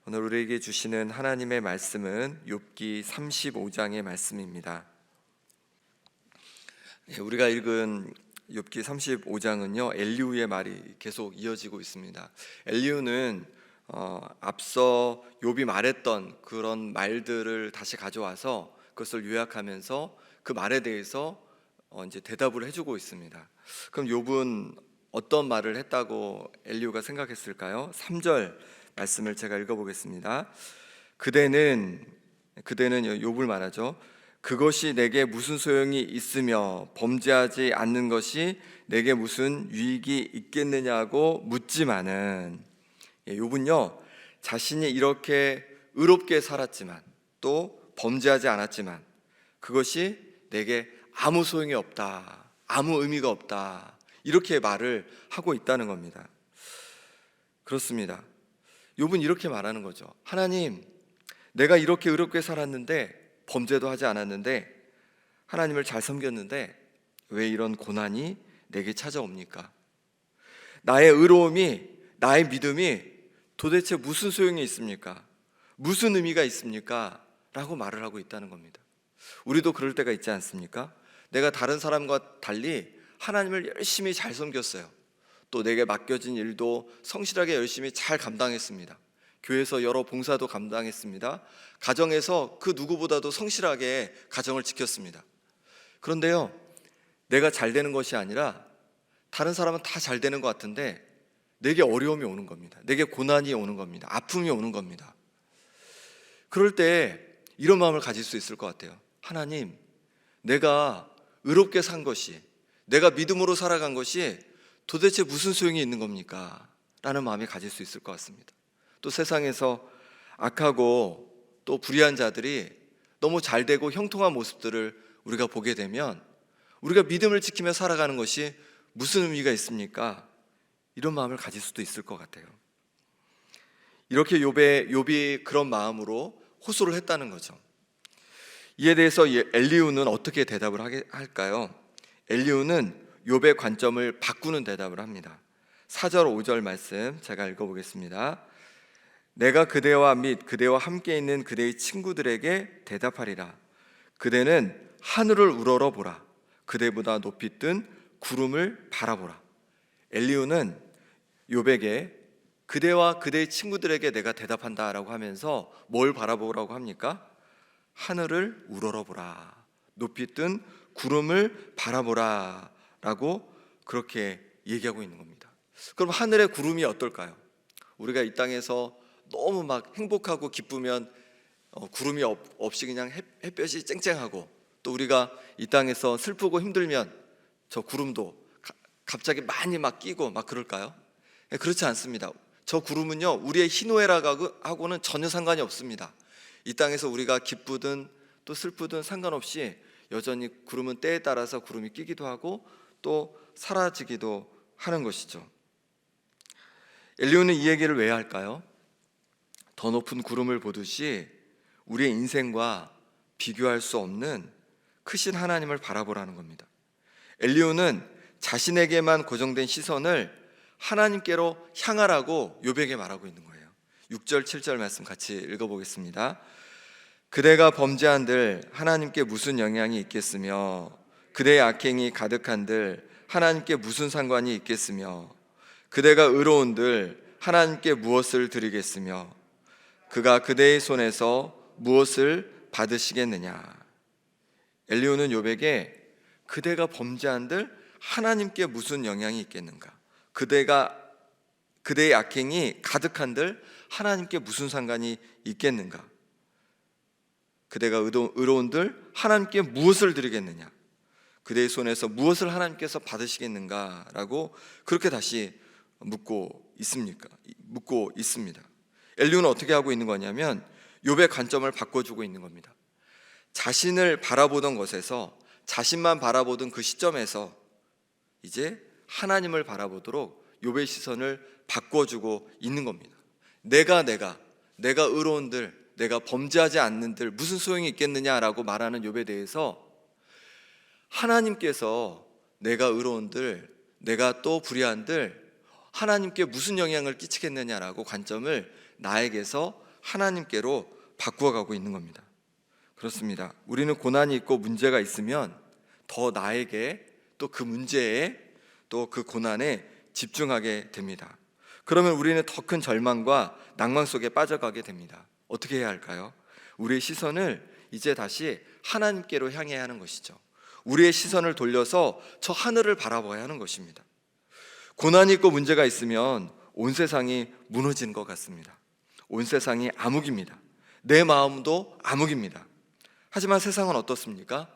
오늘 우리에게 주시는 하나님의 말씀은 욥기 35장의 말씀입니다. 우리가 읽은 욥기 35장은요, 엘리후의 말이 계속 이어지고 있습니다. 엘리후는 앞서 욥이 말했던 그런 말들을 다시 가져와서 그것을 요약하면서 그 말에 대해서 이제 대답을 해주고 있습니다. 그럼 욥은 어떤 말을 했다고 엘리후가 생각했을까요? 3절 말씀을 제가 읽어보겠습니다. 그대는 욥을 말하죠. 그것이 내게 무슨 소용이 있으며 범죄하지 않는 것이 내게 무슨 유익이 있겠느냐고 묻지만은, 욥은요, 자신이 이렇게 의롭게 살았지만 또 범죄하지 않았지만 그것이 내게 아무 소용이 없다, 아무 의미가 없다, 이렇게 말을 하고 있다는 겁니다. 그렇습니다. 욥은 이렇게 말하는 거죠. 하나님, 내가 이렇게 의롭게 살았는데, 범죄도 하지 않았는데, 하나님을 잘 섬겼는데 왜 이런 고난이 내게 찾아옵니까? 나의 의로움이, 나의 믿음이 도대체 무슨 소용이 있습니까? 무슨 의미가 있습니까? 라고 말을 하고 있다는 겁니다. 우리도 그럴 때가 있지 않습니까? 내가 다른 사람과 달리 하나님을 열심히 잘 섬겼어요. 또 내게 맡겨진 일도 성실하게 열심히 잘 감당했습니다. 교회에서 여러 봉사도 감당했습니다. 가정에서 그 누구보다도 성실하게 가정을 지켰습니다. 그런데요, 내가 잘 되는 것이 아니라 다른 사람은 다 잘 되는 것 같은데 내게 어려움이 오는 겁니다. 내게 고난이 오는 겁니다. 아픔이 오는 겁니다. 그럴 때 이런 마음을 가질 수 있을 것 같아요. 하나님, 내가 의롭게 산 것이, 내가 믿음으로 살아간 것이 도대체 무슨 소용이 있는 겁니까? 라는 마음이 가질 수 있을 것 같습니다. 또 세상에서 악하고 또 불의한 자들이 너무 잘되고 형통한 모습들을 우리가 보게 되면 우리가 믿음을 지키며 살아가는 것이 무슨 의미가 있습니까? 이런 마음을 가질 수도 있을 것 같아요. 이렇게 욥이 그런 마음으로 호소를 했다는 거죠. 이에 대해서 엘리후는 어떻게 대답을 할까요? 엘리후는 욥의 관점을 바꾸는 대답을 합니다. 4절 5절 말씀 제가 읽어보겠습니다. 내가 그대와 및 그대와 함께 있는 그대의 친구들에게 대답하리라. 그대는 하늘을 우러러보라. 그대보다 높이 뜬 구름을 바라보라. 엘리후는 욥에게 그대와 그대의 친구들에게 내가 대답한다라고 하면서 뭘 바라보라고 합니까? 하늘을 우러러보라. 높이 뜬 구름을 바라보라 라고 그렇게 얘기하고 있는 겁니다. 그럼 하늘의 구름이 어떨까요? 우리가 이 땅에서 너무 막 행복하고 기쁘면 구름이 없이 그냥 햇볕이 쨍쨍하고, 또 우리가 이 땅에서 슬프고 힘들면 저 구름도 갑자기 많이 막 끼고 막 그럴까요? 그렇지 않습니다. 저 구름은요, 우리의 희노애락하고는 전혀 상관이 없습니다. 이 땅에서 우리가 기쁘든 또 슬프든 상관없이 여전히 구름은 때에 따라서 구름이 끼기도 하고 또 사라지기도 하는 것이죠. 엘리후는 이 얘기를 왜 할까요? 더 높은 구름을 보듯이 우리의 인생과 비교할 수 없는 크신 하나님을 바라보라는 겁니다. 엘리후는 자신에게만 고정된 시선을 하나님께로 향하라고 욥에게 말하고 있는 거예요. 6절 7절 말씀 같이 읽어보겠습니다. 그대가 범죄한들 하나님께 무슨 영향이 있겠으며 그대의 악행이 가득한들 하나님께 무슨 상관이 있겠으며 그대가 의로운들 하나님께 무엇을 드리겠으며 그가 그대의 손에서 무엇을 받으시겠느냐. 엘리후는 욥에게 그대가 범죄한들 하나님께 무슨 영향이 있겠는가, 그대의 악행이 가득한들 하나님께 무슨 상관이 있겠는가, 그대가 의로운들 하나님께 무엇을 드리겠느냐, 그대의 손에서 무엇을 하나님께서 받으시겠는가 라고 그렇게 다시 묻고 있습니다. 엘리후는 어떻게 하고 있는 거냐면 욥의 관점을 바꿔주고 있는 겁니다. 자신을 바라보던 것에서, 자신만 바라보던 그 시점에서 이제 하나님을 바라보도록 욥의 시선을 바꿔주고 있는 겁니다. 내가 의로운들, 내가 범죄하지 않는들 무슨 소용이 있겠느냐라고 말하는 욥에 대해서 하나님께서 내가 의로운들, 내가 또 불의한들 하나님께 무슨 영향을 끼치겠느냐라고 관점을 나에게서 하나님께로 바꾸어 가고 있는 겁니다. 그렇습니다. 우리는 고난이 있고 문제가 있으면 더 나에게 또 그 문제에 또 그 고난에 집중하게 됩니다. 그러면 우리는 더 큰 절망과 낭만 속에 빠져가게 됩니다. 어떻게 해야 할까요? 우리의 시선을 이제 다시 하나님께로 향해야 하는 것이죠. 우리의 시선을 돌려서 저 하늘을 바라봐야 하는 것입니다. 고난이 있고 문제가 있으면 온 세상이 무너지는 것 같습니다. 온 세상이 암흑입니다. 내 마음도 암흑입니다. 하지만 세상은 어떻습니까?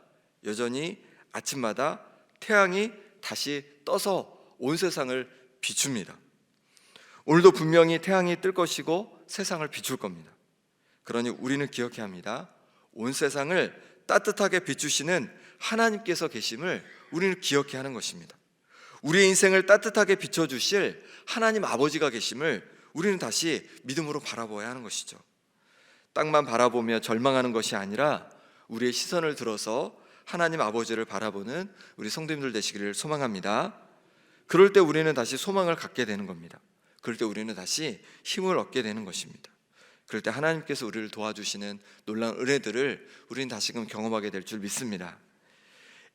여전히 아침마다 태양이 다시 떠서 온 세상을 비춥니다. 오늘도 분명히 태양이 뜰 것이고 세상을 비출 겁니다. 그러니 우리는 기억해야 합니다. 온 세상을 따뜻하게 비추시는 하나님께서 계심을 우리는 기억해야 하는 것입니다. 우리의 인생을 따뜻하게 비춰주실 하나님 아버지가 계심을 우리는 다시 믿음으로 바라보아야 하는 것이죠. 땅만 바라보며 절망하는 것이 아니라 우리의 시선을 들어서 하나님 아버지를 바라보는 우리 성도님들 되시기를 소망합니다. 그럴 때 우리는 다시 소망을 갖게 되는 겁니다. 그럴 때 우리는 다시 힘을 얻게 되는 것입니다. 그럴 때 하나님께서 우리를 도와주시는 놀라운 은혜들을 우리는 다시금 경험하게 될 줄 믿습니다.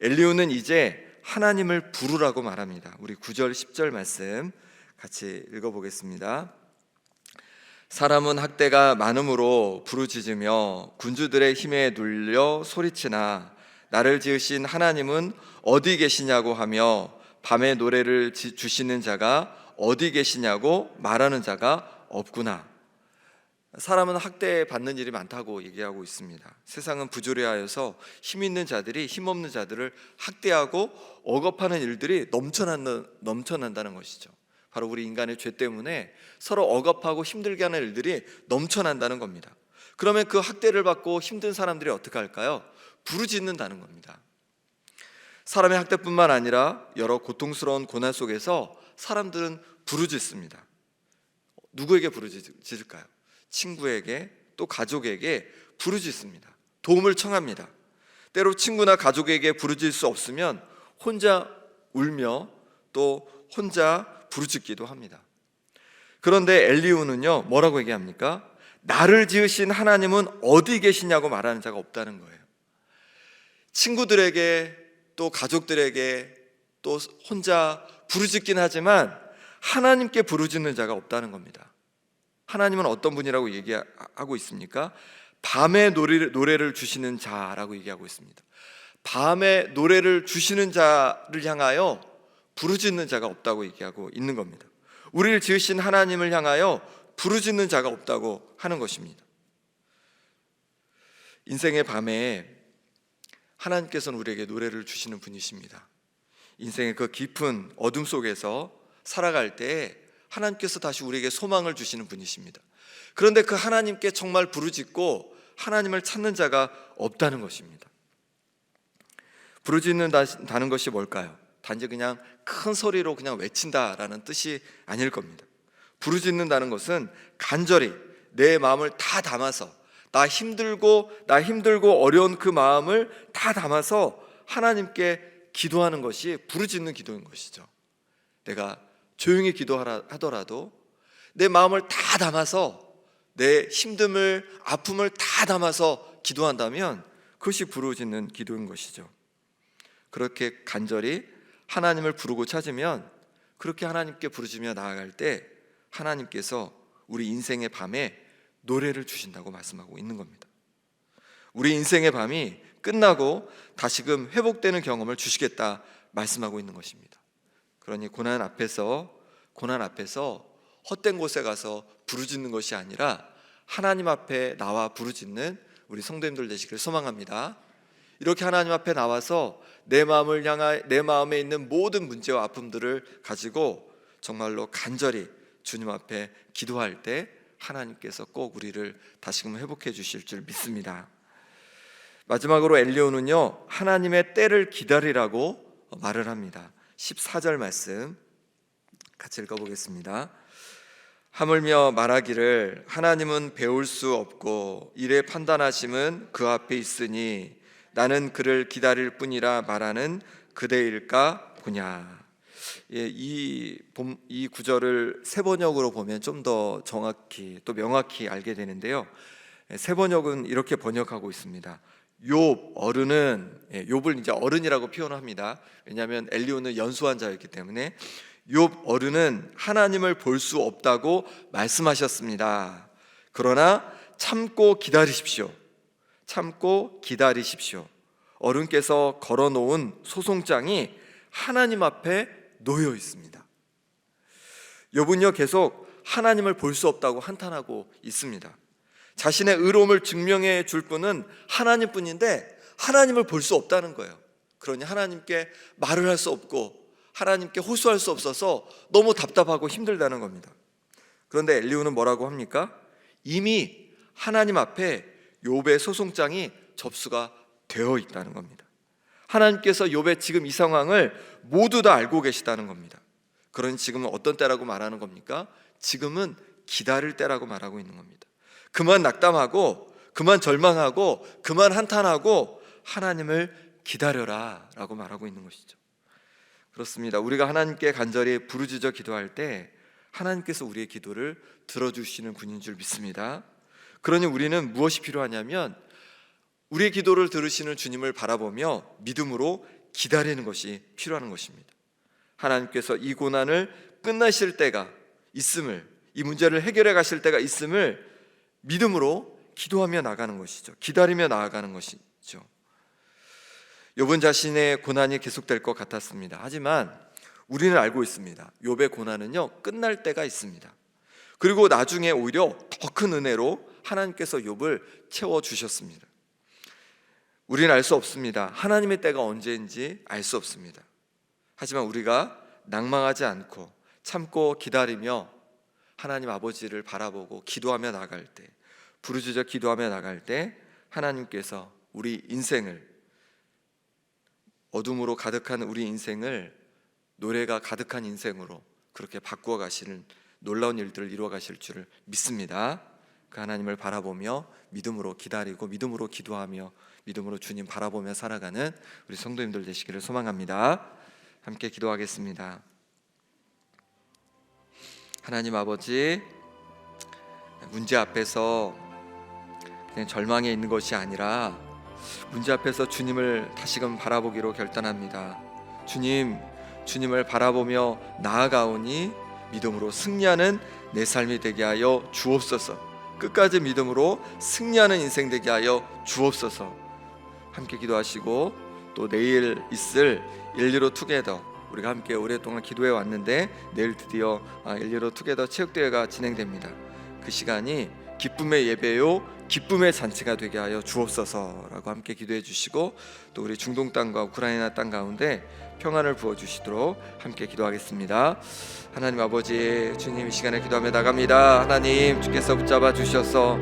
엘리후는 이제 하나님을 부르라고 말합니다. 우리 9절 10절 말씀 같이 읽어보겠습니다. 사람은 학대가 많음으로 부르짖으며 군주들의 힘에 눌려 소리치나 나를 지으신 하나님은 어디 계시냐고 하며 밤에 노래를 주시는 자가 어디 계시냐고 말하는 자가 없구나. 사람은 학대받는 일이 많다고 얘기하고 있습니다. 세상은 부조리하여서 힘 있는 자들이 힘 없는 자들을 학대하고 억압하는 일들이 넘쳐난다는 것이죠. 바로 우리 인간의 죄 때문에 서로 억압하고 힘들게 하는 일들이 넘쳐난다는 겁니다. 그러면 그 학대를 받고 힘든 사람들이 어떻게 할까요? 부르짖는다는 겁니다. 사람의 학대뿐만 아니라 여러 고통스러운 고난 속에서 사람들은 부르짖습니다. 누구에게 부르짖을까요? 친구에게 또 가족에게 부르짖습니다. 도움을 청합니다. 때로 친구나 가족에게 부르짖을 수 없으면 혼자 울며 또 혼자 부르짖기도 합니다. 그런데 엘리후는요 뭐라고 얘기합니까? 나를 지으신 하나님은 어디 계시냐고 말하는 자가 없다는 거예요. 친구들에게 또 가족들에게 또 혼자 부르짖긴 하지만 하나님께 부르짖는 자가 없다는 겁니다. 하나님은 어떤 분이라고 얘기하고 있습니까? 밤에 노래를 주시는 자라고 얘기하고 있습니다. 밤에 노래를 주시는 자를 향하여 부르짖는 자가 없다고 얘기하고 있는 겁니다. 우리를 지으신 하나님을 향하여 부르짖는 자가 없다고 하는 것입니다. 인생의 밤에 하나님께서는 우리에게 노래를 주시는 분이십니다. 인생의 그 깊은 어둠 속에서 살아갈 때 하나님께서 다시 우리에게 소망을 주시는 분이십니다. 그런데 그 하나님께 정말 부르짖고 하나님을 찾는 자가 없다는 것입니다. 부르짖는다는 것이 뭘까요? 단지 그냥 큰 소리로 그냥 외친다라는 뜻이 아닐 겁니다. 부르짖는다는 것은 간절히 내 마음을 다 담아서 나 힘들고 어려운 그 마음을 다 담아서 하나님께 기도하는 것이 부르짖는 기도인 것이죠. 내가 조용히 기도하더라도 내 마음을 다 담아서 내 힘듦을 아픔을 다 담아서 기도한다면 그것이 부르짖는 기도인 것이죠. 그렇게 간절히 하나님을 부르고 찾으면 그렇게 하나님께 부르짖으며 나아갈 때 하나님께서 우리 인생의 밤에 노래를 주신다고 말씀하고 있는 겁니다. 우리 인생의 밤이 끝나고 다시금 회복되는 경험을 주시겠다 말씀하고 있는 것입니다. 그러니 고난 앞에서 헛된 곳에 가서 부르짖는 것이 아니라 하나님 앞에 나와 부르짖는 우리 성도님들 되시기를 소망합니다. 이렇게 하나님 앞에 나와서 내 마음에 있는 모든 문제와 아픔들을 가지고 정말로 간절히 주님 앞에 기도할 때 하나님께서 꼭 우리를 다시금 회복해 주실 줄 믿습니다. 마지막으로 엘리후는요 하나님의 때를 기다리라고 말을 합니다. 14절 말씀 같이 읽어보겠습니다. 하물며 말하기를 하나님은 배울 수 없고 이래 판단하심은 그 앞에 있으니 나는 그를 기다릴 뿐이라 말하는 그대일까 보냐. 이 구절을 세번역으로 보면 좀 더 정확히 또 명확히 알게 되는데요. 세번역은 이렇게 번역하고 있습니다. 욥 어른은, 욥을 이제 어른이라고 표현합니다. 왜냐하면 엘리후는 연수한 자였기 때문에 욥 어른은 하나님을 볼 수 없다고 말씀하셨습니다. 그러나 참고 기다리십시오. 참고 기다리십시오. 어른께서 걸어놓은 소송장이 하나님 앞에 놓여 있습니다. 욥은요 계속 하나님을 볼 수 없다고 한탄하고 있습니다. 자신의 의로움을 증명해 줄 분은 하나님뿐인데 하나님을 볼 수 없다는 거예요. 그러니 하나님께 말을 할 수 없고 하나님께 호소할 수 없어서 너무 답답하고 힘들다는 겁니다. 그런데 엘리후는 뭐라고 합니까? 이미 하나님 앞에 욥의 소송장이 접수가 되어 있다는 겁니다. 하나님께서 욥의 지금 이 상황을 모두 다 알고 계시다는 겁니다. 그러니 지금은 어떤 때라고 말하는 겁니까? 지금은 기다릴 때라고 말하고 있는 겁니다. 그만 낙담하고 그만 절망하고 그만 한탄하고 하나님을 기다려라 라고 말하고 있는 것이죠. 그렇습니다. 우리가 하나님께 간절히 부르짖어 기도할 때 하나님께서 우리의 기도를 들어주시는 분인 줄 믿습니다. 그러니 우리는 무엇이 필요하냐면 우리의 기도를 들으시는 주님을 바라보며 믿음으로 기다리는 것이 필요한 것입니다. 하나님께서 이 고난을 끝내실 때가 있음을, 이 문제를 해결해 가실 때가 있음을 믿음으로 기도하며 나가는 것이죠. 기다리며 나아가는 것이죠. 욥은 자신의 고난이 계속될 것 같았습니다. 하지만 우리는 알고 있습니다. 욥의 고난은요 끝날 때가 있습니다. 그리고 나중에 오히려 더 큰 은혜로 하나님께서 욥을 채워주셨습니다. 우리는 알 수 없습니다. 하나님의 때가 언제인지 알 수 없습니다. 하지만 우리가 낭망하지 않고 참고 기다리며 하나님 아버지를 바라보고 기도하며 나갈 때, 부르짖어 기도하며 나갈 때 하나님께서 우리 인생을, 어둠으로 가득한 우리 인생을 노래가 가득한 인생으로 그렇게 바꾸어 가시는 놀라운 일들을 이루어 가실 줄을 믿습니다. 그 하나님을 바라보며 믿음으로 기다리고 믿음으로 기도하며 믿음으로 주님 바라보며 살아가는 우리 성도님들 되시기를 소망합니다. 함께 기도하겠습니다. 하나님 아버지, 문제 앞에서 그냥 절망에 있는 것이 아니라 문제 앞에서 주님을 다시금 바라보기로 결단합니다. 주님을 바라보며 나아가오니 믿음으로 승리하는 내 삶이 되게 하여 주옵소서. 끝까지 믿음으로 승리하는 인생 되게 하여 주옵소서. 함께 기도하시고 또 내일 있을 일리로 투게더, 우리가 함께 오랫동안 기도해 왔는데 내일 드디어 일리로 투게더 체육대회가 진행됩니다. 그 시간이 기쁨의 예배요 기쁨의 잔치가 되게 하여 주옵소서라고 함께 기도해 주시고 또 우리 중동 땅과 우크라이나 땅 가운데 평안을 부어주시도록 함께 기도하겠습니다. 하나님 아버지, 주님 이 시간에 기도하며 나갑니다. 하나님 주께서 붙잡아 주셔서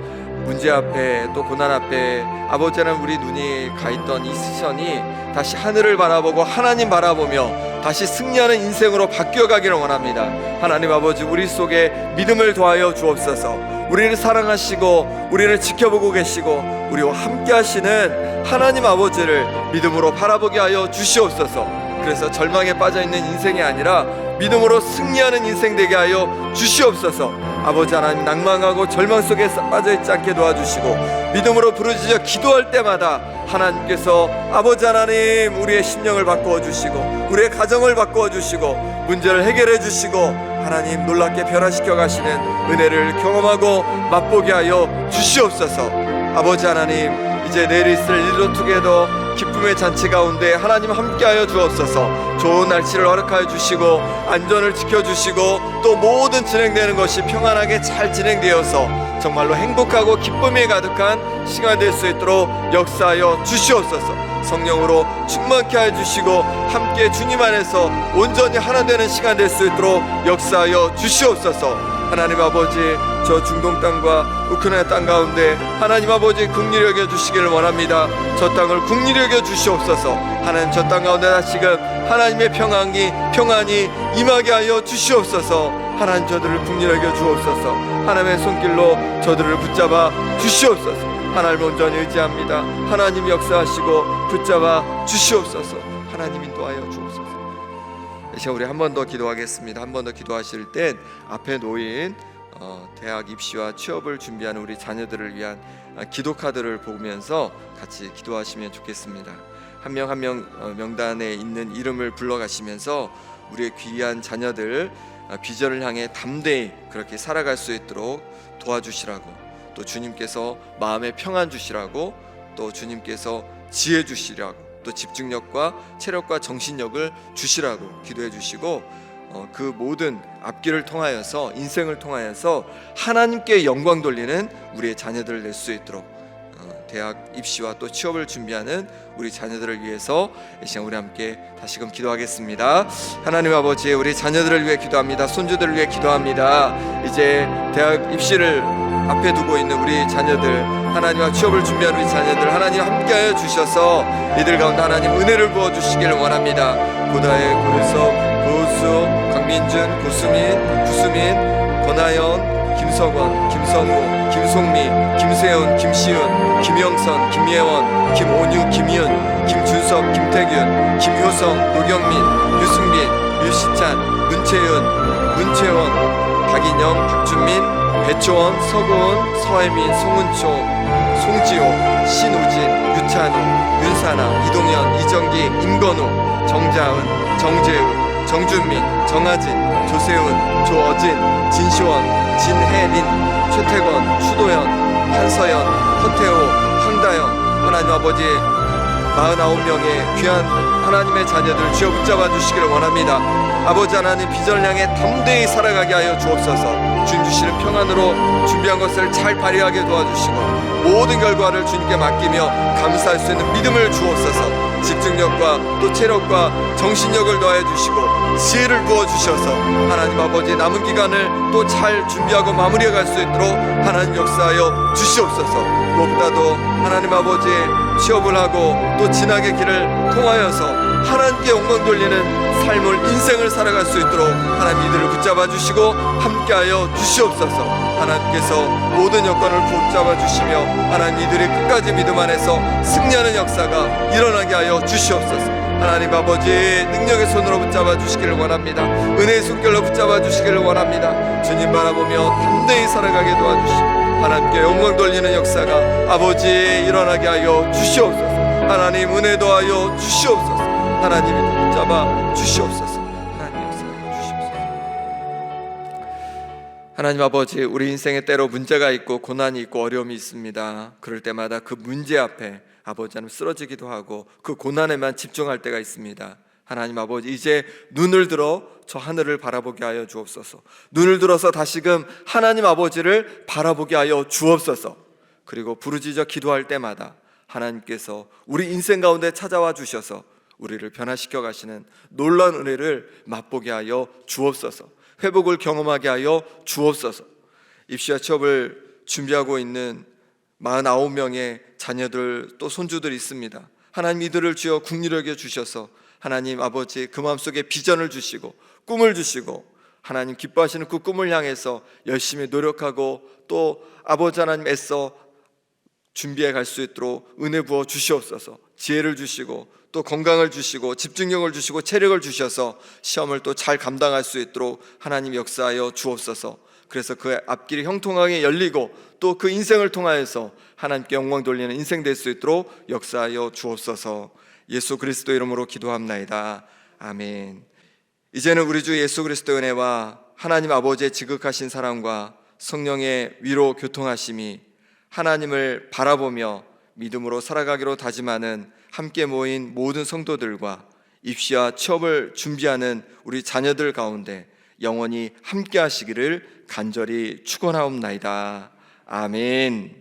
문제 앞에 또 고난 앞에 아버지는 우리 눈이 가있던 이 시선이 다시 하늘을 바라보고 하나님 바라보며 다시 승리하는 인생으로 바뀌어가기를 원합니다. 하나님 아버지, 우리 속에 믿음을 더하여 주옵소서. 우리를 사랑하시고 우리를 지켜보고 계시고 우리와 함께 하시는 하나님 아버지를 믿음으로 바라보게 하여 주시옵소서. 그래서 절망에 빠져있는 인생이 아니라 믿음으로 승리하는 인생 되게 하여 주시옵소서. 아버지 하나님, 낭망하고 절망 속에 빠져있지 않게 도와주시고 믿음으로 부르짖어 기도할 때마다 하나님께서 아버지 하나님 우리의 심령을 바꾸어 주시고 우리의 가정을 바꾸어 주시고 문제를 해결해 주시고 하나님 놀랍게 변화시켜 가시는 은혜를 경험하고 맛보게 하여 주시옵소서. 아버지 하나님, 이제 내일 있을 일로 투게더 기쁨의 잔치 가운데 하나님 함께하여 주옵소서. 좋은 날씨를 허락하여 주시고 안전을 지켜주시고 또 모든 진행되는 것이 평안하게 잘 진행되어서 정말로 행복하고 기쁨이 가득한 시간 될 수 있도록 역사하여 주시옵소서. 성령으로 충만케 해주시고 함께 주님 안에서 온전히 하나 되는 시간 될 수 있도록 역사하여 주시옵소서. 하나님 아버지, 저 중동 땅과 우크라이나 땅 가운데 하나님 아버지 긍휼히 여겨 주시기를 원합니다. 저 땅을 긍휼히 여겨 주시옵소서. 하나님 저 땅 가운데 다시금 하나님의 평안이 임하게 하여 주시옵소서. 하나님 저들을 긍휼히 여겨 주옵소서. 하나님의 손길로 저들을 붙잡아 주시옵소서. 하나님 온전히 의지합니다. 하나님 역사하시고 붙잡아 주시옵소서. 하나님 인도하여 주옵소서. 이 시간 우리 한 번 더 기도하겠습니다. 한 번 더 기도하실 때 앞에 놓인 대학 입시와 취업을 준비하는 우리 자녀들을 위한 기도 카드를 보면서 같이 기도하시면 좋겠습니다. 한 명 한 명 명단에 있는 이름을 불러가시면서 우리의 귀한 자녀들 비전을 향해 담대히 그렇게 살아갈 수 있도록 도와주시라고, 또 주님께서 마음의 평안 주시라고, 또 주님께서 지혜 주시라고, 또 집중력과 체력과 정신력을 주시라고 기도해 주시고, 그 모든 앞길을 통하여서, 인생을 통하여서 하나님께 영광 돌리는 우리의 자녀들을 낼 수 있도록, 대학 입시와 또 취업을 준비하는 우리 자녀들을 위해서 이 시간 우리 함께 다시금 기도하겠습니다. 하나님 아버지, 우리 자녀들을 위해 기도합니다. 손주들을 위해 기도합니다. 이제 대학 입시를 앞에 두고 있는 우리 자녀들, 하나님과 취업을 준비하는 우리 자녀들, 하나님 함께하여 주셔서 이들 가운데 하나님 은혜를 부어주시기를 원합니다. 고다혜, 고윤석, 고우수, 강민준, 구수민, 권하연, 김석원, 김성우, 김송미, 김세훈, 김시은, 김영선, 김예원, 김온유, 김희은, 김준섭, 김태균, 김효성, 노경민, 유승빈, 유시찬, 문채은, 문채원, 박인영, 박준민, 배초원, 서고은, 서혜민, 송은초, 송지호, 신우진, 유찬우, 윤사나, 이동현, 이정기, 임건우, 정자은, 정재우, 정준민, 정하진, 조세훈, 조어진, 진시원, 진혜린, 최태건, 추도현, 한서연, 허태호, 황다영, 하나님 아버지 49명의 귀한 하나님의 자녀들 주여 붙잡아 주시기를 원합니다. 아버지 하나님, 비전을 향해 담대히 살아가게 하여 주옵소서. 주님 주시는 평안으로 준비한 것을 잘 발휘하게 도와주시고, 모든 결과를 주님께 맡기며 감사할 수 있는 믿음을 주옵소서. 집중력과 또 체력과 정신력을 더해 주시고 지혜를 부어 주셔서 하나님 아버지 남은 기간을 또 잘 준비하고 마무리해 갈 수 있도록 하나님 역사하여 주시옵소서. 무엇보다도 하나님 아버지 취업을 하고 또 진학의 길을 통하여서 하나님께 영광 돌리는 삶을, 인생을 살아갈 수 있도록 하나님 이들을 붙잡아 주시고 함께하여 주시옵소서. 하나님께서 모든 여건을 붙잡아 주시며 하나님 이들이 끝까지 믿음 안에서 승리하는 역사가 일어나게 하여 주시옵소서. 하나님 아버지 능력의 손으로 붙잡아 주시기를 원합니다. 은혜의 손길로 붙잡아 주시기를 원합니다. 주님 바라보며 담대히 살아가게 도와주시고 하나님께 영광 돌리는 역사가 아버지 일어나게 하여 주시옵소서. 하나님 은혜 더하여 주시옵소서. 하나님이 붙잡아 주시옵소서. 하나님 역사하여 주시옵소서. 하나님 아버지, 우리 인생에 때로 문제가 있고 고난이 있고 어려움이 있습니다. 그럴 때마다 그 문제 앞에 아버지 하나님 쓰러지기도 하고 그 고난에만 집중할 때가 있습니다. 하나님 아버지, 이제 눈을 들어 저 하늘을 바라보게 하여 주옵소서. 눈을 들어서 다시금 하나님 아버지를 바라보게 하여 주옵소서. 그리고 부르짖어 기도할 때마다 하나님께서 우리 인생 가운데 찾아와 주셔서 우리를 변화시켜 가시는 놀라운 은혜를 맛보게 하여 주옵소서. 회복을 경험하게 하여 주옵소서. 입시와 취업을 준비하고 있는 49명의 자녀들 또 손주들이 있습니다. 하나님 이들을 주여 긍휼히 여겨 주셔서 하나님 아버지 그 마음속에 비전을 주시고 꿈을 주시고 하나님 기뻐하시는 그 꿈을 향해서 열심히 노력하고 또 아버지 하나님 애써 준비해 갈 수 있도록 은혜 부어 주시옵소서. 지혜를 주시고 또 건강을 주시고 집중력을 주시고 체력을 주셔서 시험을 또 잘 감당할 수 있도록 하나님 역사하여 주옵소서. 그래서 그 앞길이 형통하게 열리고 또 그 인생을 통하여서 하나님께 영광 돌리는 인생 될 수 있도록 역사하여 주옵소서. 예수 그리스도 이름으로 기도합나이다. 아멘. 이제는 우리 주 예수 그리스도의 은혜와 하나님 아버지의 지극하신 사랑과 성령의 위로 교통하심이 하나님을 바라보며 믿음으로 살아가기로 다짐하는 함께 모인 모든 성도들과 입시와 취업을 준비하는 우리 자녀들 가운데 영원히 함께 하시기를 간절히 축원하옵나이다. 아멘.